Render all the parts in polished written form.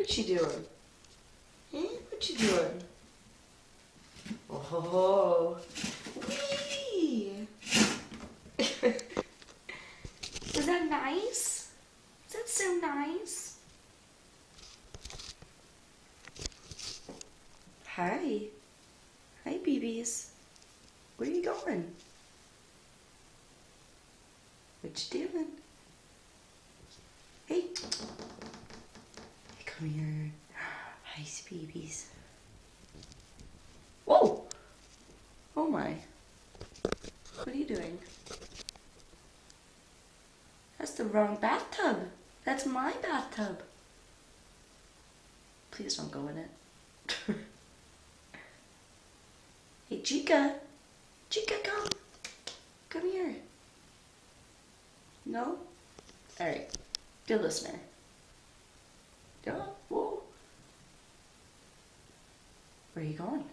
What you doing? Eh? What you doing? Oh, wee! Is that nice? Is that so nice? Hi. Hi, BBs. Where are you going? What you doing? Hey. Hey, come here. Hi, BBs. Whoa! Oh my. What are you doing? That's the wrong bathtub. That's my bathtub. Please don't go in it. Hey, Chica. Chica, come. Come here. No? Alright. Good listener. Oh, whoa. Where are you going?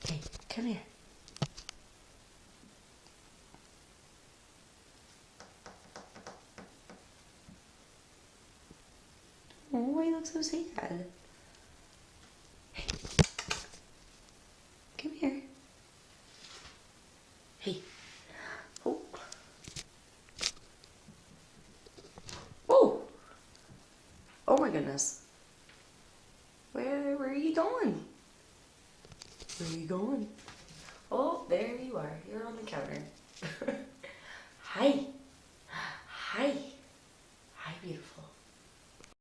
Hey, come here. Oh, you look so sad. Hey. Come here. Hey. Oh. Whoa. Oh my goodness. Where are you going? Where are you going? Oh, there you are. You're on the counter. Hi.